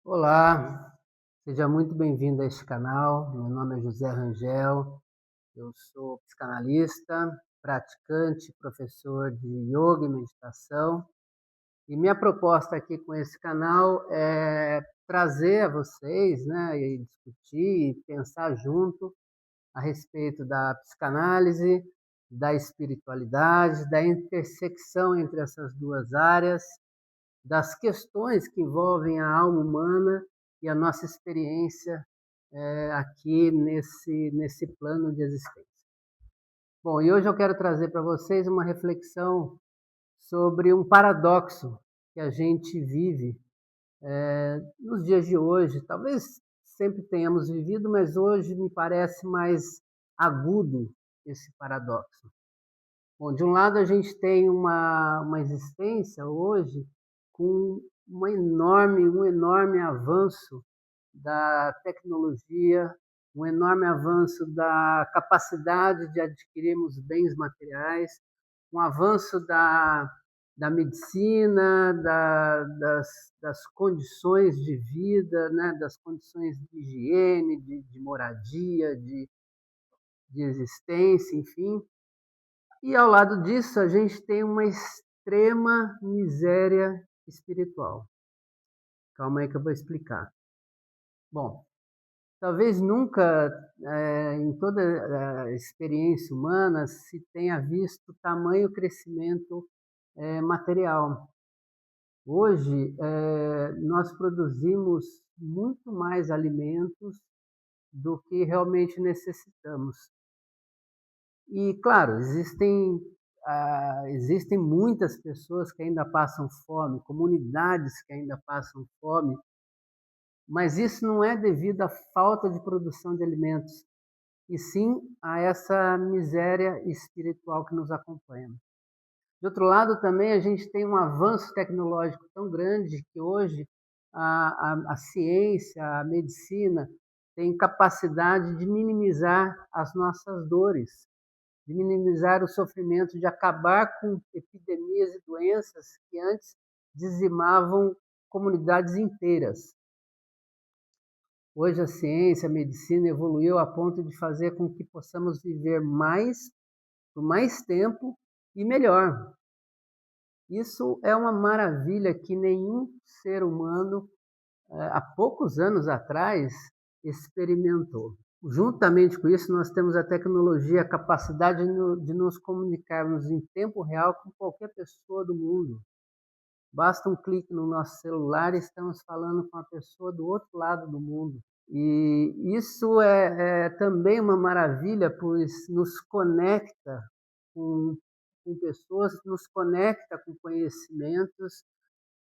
Olá, seja muito bem-vindo a este canal. Meu nome é José Rangel, eu sou psicanalista, praticante, professor de yoga e meditação. E minha proposta aqui com esse canal é trazer a vocês, né, e discutir e pensar junto a respeito da psicanálise, da espiritualidade, da intersecção entre essas duas áreas, das questões que envolvem a alma humana e a nossa experiência aqui nesse plano de existência. Bom, e hoje eu quero trazer para vocês uma reflexão sobre um paradoxo que a gente vive nos dias de hoje. Talvez sempre tenhamos vivido, mas hoje me parece mais agudo esse paradoxo. Bom, de um lado a gente tem uma existência hoje com um enorme avanço da tecnologia, um enorme avanço da capacidade de adquirirmos bens materiais, um avanço da medicina, das condições de vida, né, das condições de higiene, de moradia, de existência, enfim. E ao lado disso, a gente tem uma extrema miséria espiritual. Calma aí que eu vou explicar. Bom, talvez nunca, em toda a experiência humana, se tenha visto tamanho crescimento material. Hoje, nós produzimos muito mais alimentos do que realmente necessitamos. E, claro, existem muitas pessoas que ainda passam fome, comunidades que ainda passam fome, mas isso não é devido à falta de produção de alimentos, e sim a essa miséria espiritual que nos acompanha. De outro lado, também a gente tem um avanço tecnológico tão grande que hoje a ciência, a medicina tem capacidade de minimizar as nossas dores, de minimizar o sofrimento, de acabar com epidemias e doenças que antes dizimavam comunidades inteiras. Hoje a ciência, a medicina evoluiu a ponto de fazer com que possamos viver mais, por mais tempo e melhor. Isso é uma maravilha que nenhum ser humano, há poucos anos atrás, experimentou. Juntamente com isso, nós temos a tecnologia, a capacidade de nos comunicarmos em tempo real com qualquer pessoa do mundo. Basta um clique no nosso celular e estamos falando com a pessoa do outro lado do mundo. E isso é também uma maravilha, pois nos conecta com, com pessoas, nos conecta com conhecimentos,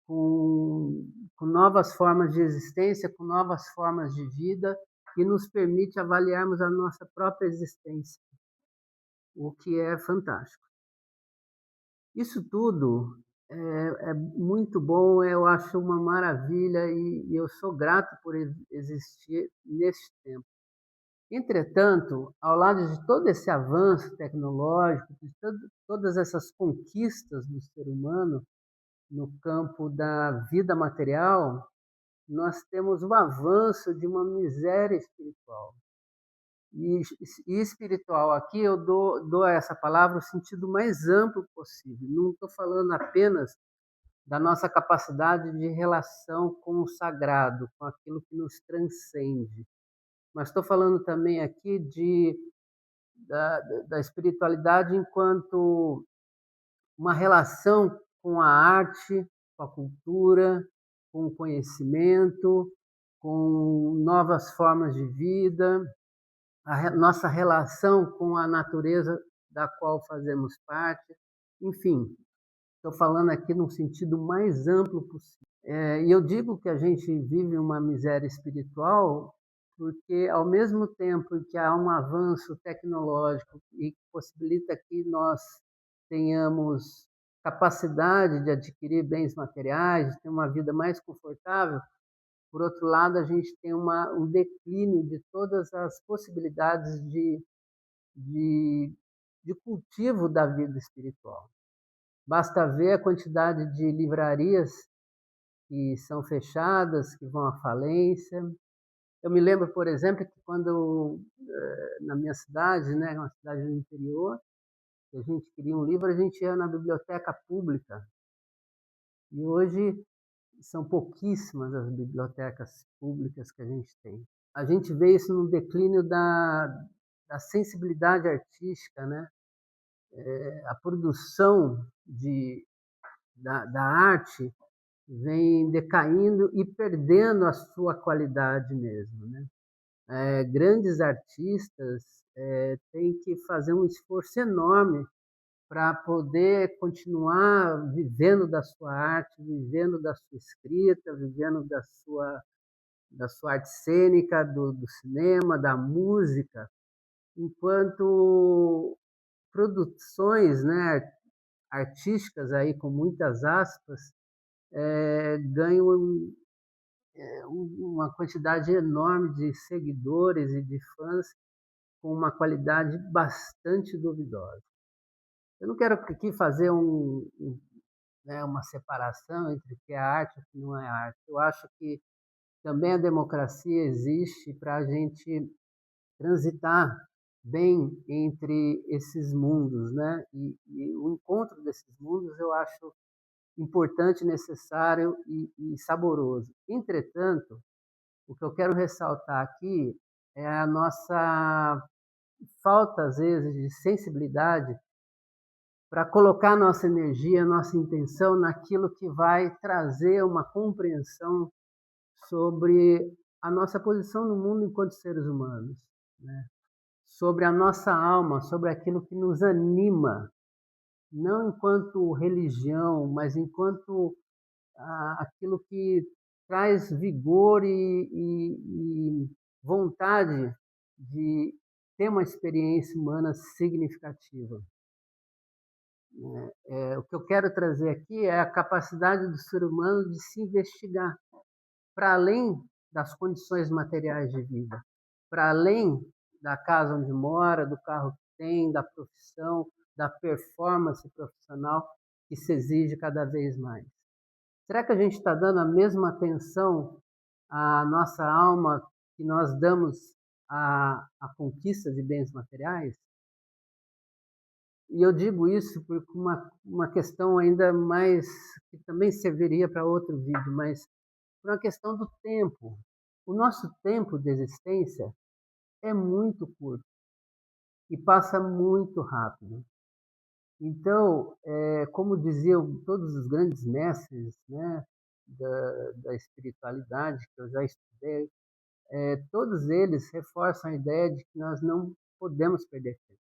com novas formas de existência, com novas formas de vida, e nos permite avaliarmos a nossa própria existência, o que é fantástico. Isso tudo é muito bom, eu acho uma maravilha e eu sou grato por existir neste tempo. Entretanto, ao lado de todo esse avanço tecnológico, de todas essas conquistas do ser humano no campo da vida material, nós temos o avanço de uma miséria espiritual. E espiritual aqui eu dou a essa palavra o sentido mais amplo possível. Não estou falando apenas da nossa capacidade de relação com o sagrado, com aquilo que nos transcende, mas estou falando também aqui da espiritualidade enquanto uma relação com a arte, com a cultura, com o conhecimento, com novas formas de vida, nossa relação com a natureza da qual fazemos parte, enfim, estou falando aqui no sentido mais amplo possível. E eu digo que a gente vive uma miséria espiritual porque, ao mesmo tempo que há um avanço tecnológico e que possibilita que nós tenhamos capacidade de adquirir bens materiais, de ter uma vida mais confortável, por outro lado, a gente tem um declínio de todas as possibilidades de, de cultivo da vida espiritual. Basta ver a quantidade de livrarias que são fechadas, que vão à falência. Eu me lembro, por exemplo, que quando, na minha cidade, né, uma cidade do interior, se a gente queria um livro, a gente ia na biblioteca pública. E hoje são pouquíssimas as bibliotecas públicas que a gente tem. A gente vê isso no declínio da sensibilidade artística, né? A produção da arte vem decaindo e perdendo a sua qualidade mesmo, né? Grandes artistas têm que fazer um esforço enorme para poder continuar vivendo da sua arte, vivendo da sua escrita, vivendo da sua arte cênica, do cinema, da música, enquanto produções, né, artísticas aí com muitas aspas ganham uma quantidade enorme de seguidores e de fãs com uma qualidade bastante duvidosa. Eu não quero aqui fazer né, uma separação entre o que é arte e o que não é arte. Eu acho que também a democracia existe para a gente transitar bem entre esses mundos, né? E o encontro desses mundos eu acho importante, necessário e saboroso. Entretanto, o que eu quero ressaltar aqui é a nossa falta, às vezes, de sensibilidade para colocar nossa energia, nossa intenção naquilo que vai trazer uma compreensão sobre a nossa posição no mundo enquanto seres humanos, né? Sobre a nossa alma, sobre aquilo que nos anima, não enquanto religião, mas enquanto aquilo que traz vigor e vontade de ter uma experiência humana significativa. O que eu quero trazer aqui é a capacidade do ser humano de se investigar para além das condições materiais de vida, para além da casa onde mora, do carro que tem, da profissão, da performance profissional que se exige cada vez mais. Será que a gente está dando a mesma atenção à nossa alma que nós damos à conquista de bens materiais? E eu digo isso por uma questão ainda mais, que também serviria para outro vídeo, mas por uma questão do tempo. O nosso tempo de existência é muito curto e passa muito rápido. Então, como diziam todos os grandes mestres, né, da espiritualidade que eu já estudei, todos eles reforçam a ideia de que nós não podemos perder tempo.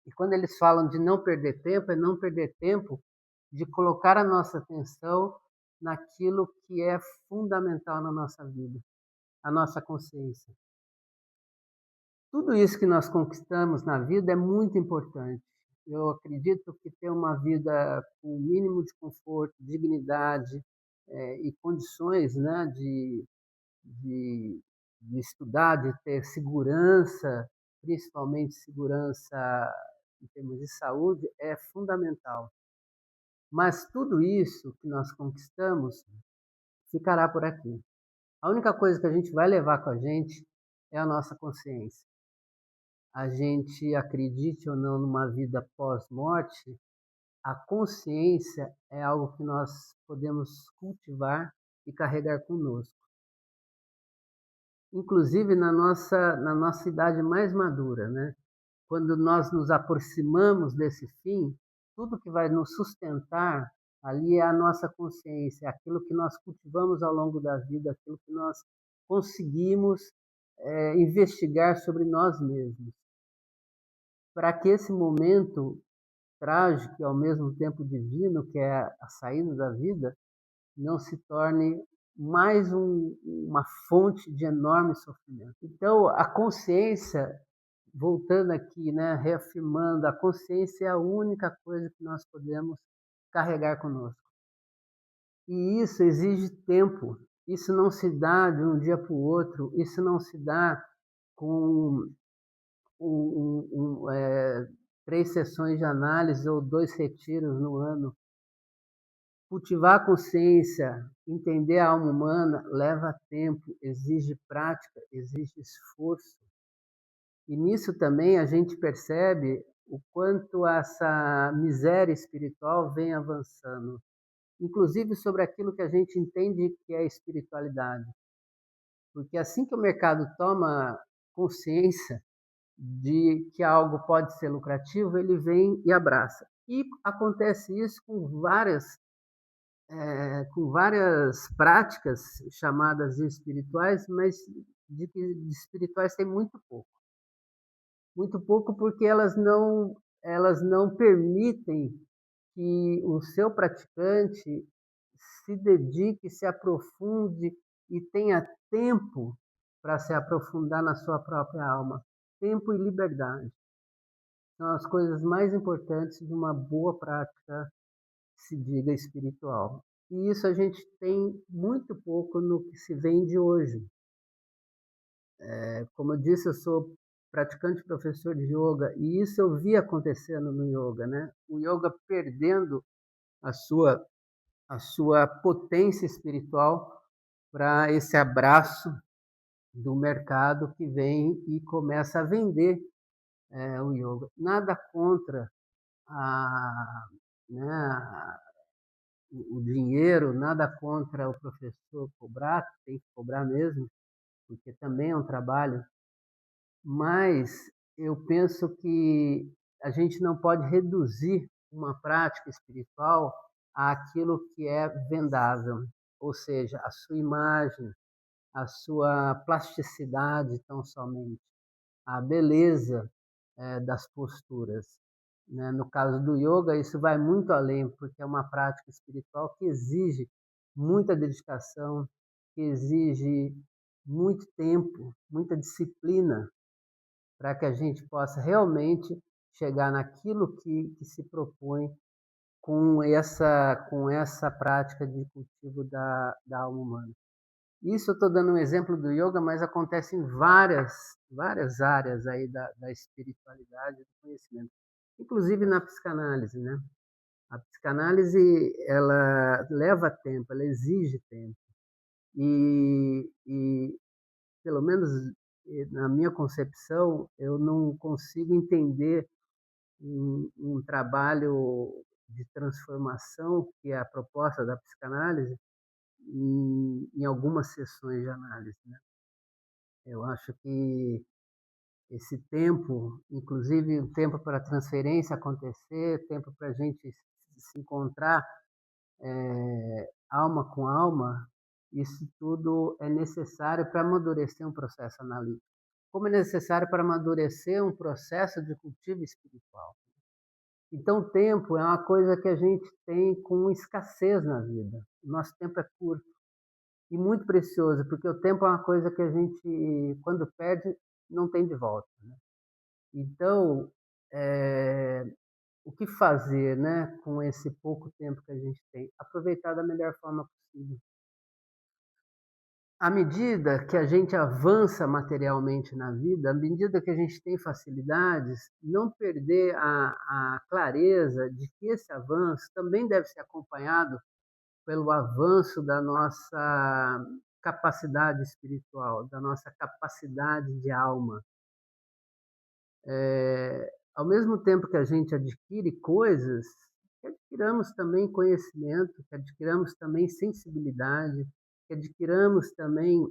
E quando eles falam de não perder tempo, é não perder tempo de colocar a nossa atenção naquilo que é fundamental na nossa vida, a nossa consciência. Tudo isso que nós conquistamos na vida é muito importante. Eu acredito que ter uma vida com o mínimo de conforto, dignidade, e condições, né, de de estudar, de ter segurança, principalmente segurança em termos de saúde, é fundamental. Mas tudo isso que nós conquistamos ficará por aqui. A única coisa que a gente vai levar com a gente é a nossa consciência. A gente acredite ou não numa vida pós-morte, a consciência é algo que nós podemos cultivar e carregar conosco. Inclusive na nossa idade mais madura, né? Quando nós nos aproximamos desse fim, tudo que vai nos sustentar ali é a nossa consciência, é aquilo que nós cultivamos ao longo da vida, aquilo que nós conseguimos investigar sobre nós mesmos. Para que esse momento trágico e ao mesmo tempo divino, que é a saída da vida, não se torne mais uma fonte de enorme sofrimento. Então, a consciência, voltando aqui, né, reafirmando, a consciência é a única coisa que nós podemos carregar conosco. E isso exige tempo. Isso não se dá de um dia para o outro. Isso não se dá com 3 sessões de análise ou 2 retiros no ano. Cultivar a consciência, entender a alma humana leva tempo, exige prática, exige esforço. E nisso também a gente percebe o quanto essa miséria espiritual vem avançando, inclusive sobre aquilo que a gente entende que é espiritualidade. Porque assim que o mercado toma consciência de que algo pode ser lucrativo, ele vem e abraça. E acontece isso com várias práticas chamadas espirituais, mas de espirituais tem muito pouco. Muito pouco porque elas não permitem que o seu praticante se dedique, se aprofunde e tenha tempo para se aprofundar na sua própria alma. Tempo e liberdade são as coisas mais importantes de uma boa prática, se diga espiritual. E isso a gente tem muito pouco no que se vende hoje. Como eu disse, eu sou praticante professor de yoga e isso eu vi acontecendo no yoga, né? O yoga perdendo a sua, a sua potência espiritual para esse abraço do mercado que vem e começa a vender o yoga. Nada contra a, né, o dinheiro, nada contra o professor cobrar, tem que cobrar mesmo, porque também é um trabalho, mas eu penso que a gente não pode reduzir uma prática espiritual àquilo que é vendável, ou seja, a sua imagem, a sua plasticidade tão somente, a beleza das posturas. Né? No caso do yoga, isso vai muito além, porque é uma prática espiritual que exige muita dedicação, que exige muito tempo, muita disciplina, para que a gente possa realmente chegar naquilo que se propõe com essa prática de cultivo da alma humana. Isso eu estou dando um exemplo do yoga, mas acontece em várias áreas aí da espiritualidade e do conhecimento, inclusive na psicanálise, né? A psicanálise, ela leva tempo, ela exige tempo. E pelo menos na minha concepção, eu não consigo entender um trabalho de transformação, que é a proposta da psicanálise, em algumas sessões de análise, né? Eu acho que esse tempo, inclusive o tempo para a transferência acontecer, tempo para a gente se encontrar alma com alma, isso tudo é necessário para amadurecer um processo analítico. Como é necessário para amadurecer um processo de cultivo espiritual. Então, o tempo é uma coisa que a gente tem com escassez na vida. O nosso tempo é curto e muito precioso, porque o tempo é uma coisa que a gente, quando perde, não tem de volta, né? Então, o que fazer, né, com esse pouco tempo que a gente tem? Aproveitar da melhor forma possível. À medida que a gente avança materialmente na vida, à medida que a gente tem facilidades, não perder a clareza de que esse avanço também deve ser acompanhado pelo avanço da nossa capacidade espiritual, da nossa capacidade de alma. Ao mesmo tempo que a gente adquire coisas, que adquiramos também conhecimento, que adquiramos também sensibilidade, que adquiramos também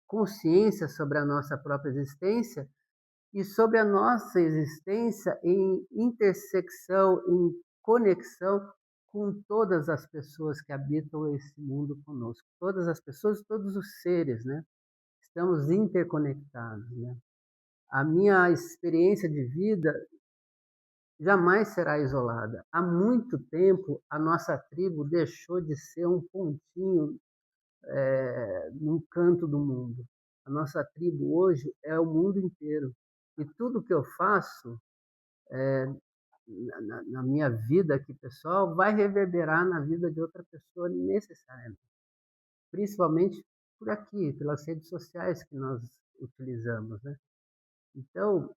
consciência sobre a nossa própria existência e sobre a nossa existência em intersecção, em conexão com todas as pessoas que habitam esse mundo conosco. Todas as pessoas, todos os seres, né? Estamos interconectados, né? A minha experiência de vida jamais será isolada. Há muito tempo, a nossa tribo deixou de ser um pontinho num canto do mundo. A nossa tribo hoje é o mundo inteiro. E tudo que eu faço na minha vida aqui pessoal vai reverberar na vida de outra pessoa necessariamente. Principalmente por aqui, pelas redes sociais que nós utilizamos, né? Então,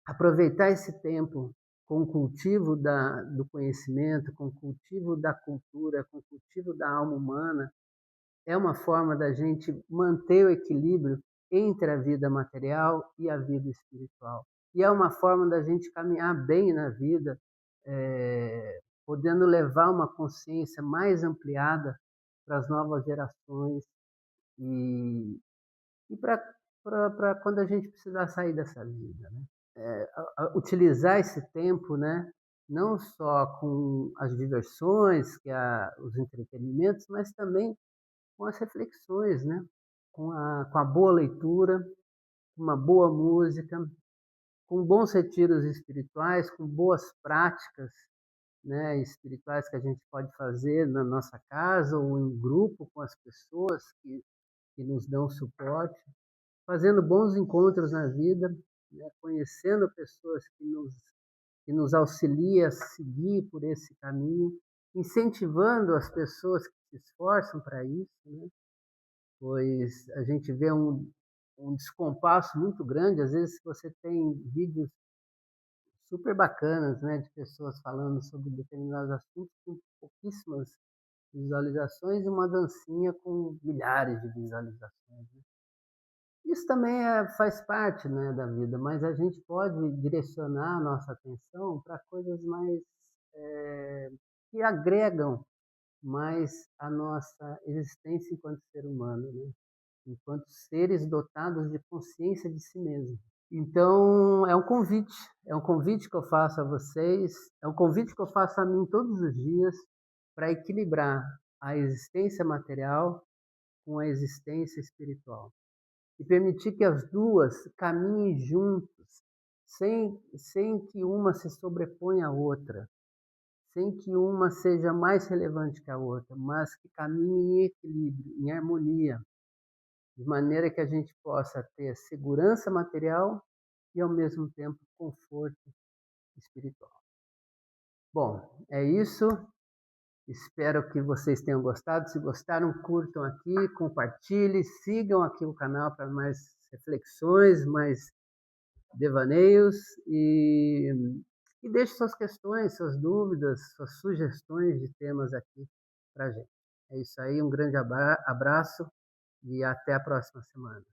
aproveitar esse tempo com o cultivo do conhecimento, com o cultivo da cultura, com o cultivo da alma humana, é uma forma da gente manter o equilíbrio entre a vida material e a vida espiritual. E é uma forma da gente caminhar bem na vida, podendo levar uma consciência mais ampliada para as novas gerações e, e para quando a gente precisar sair dessa vida, né? Utilizar esse tempo, né? Não só com as diversões, os entretenimentos, mas também com as reflexões, né? Com a boa leitura, com uma boa música, com bons retiros espirituais, com boas práticas, né, espirituais que a gente pode fazer na nossa casa ou em grupo com as pessoas que nos dão suporte, fazendo bons encontros na vida, né, conhecendo pessoas que nos auxiliam a seguir por esse caminho, incentivando as pessoas que se esforçam para isso, né? Pois a gente vê um descompasso muito grande. Às vezes você tem vídeos super bacanas, né, de pessoas falando sobre determinados assuntos com pouquíssimas visualizações e uma dancinha com milhares de visualizações, né? Isso também faz parte, né, da vida, mas a gente pode direcionar a nossa atenção para coisas mais que agregam mais a nossa existência enquanto ser humano, né? Enquanto seres dotados de consciência de si mesmo. Então, é um convite que eu faço a vocês, é um convite que eu faço a mim todos os dias para equilibrar a existência material com a existência espiritual e permitir que as duas caminhem juntos, sem que uma se sobreponha à outra, sem que uma seja mais relevante que a outra, mas que caminhem em equilíbrio, em harmonia, de maneira que a gente possa ter segurança material e, ao mesmo tempo, conforto espiritual. Bom, é isso. Espero que vocês tenham gostado. Se gostaram, curtam aqui, compartilhem, sigam aqui o canal para mais reflexões, mais devaneios e deixe suas questões, suas dúvidas, suas sugestões de temas aqui para a gente. É isso aí, um grande abraço e até a próxima semana.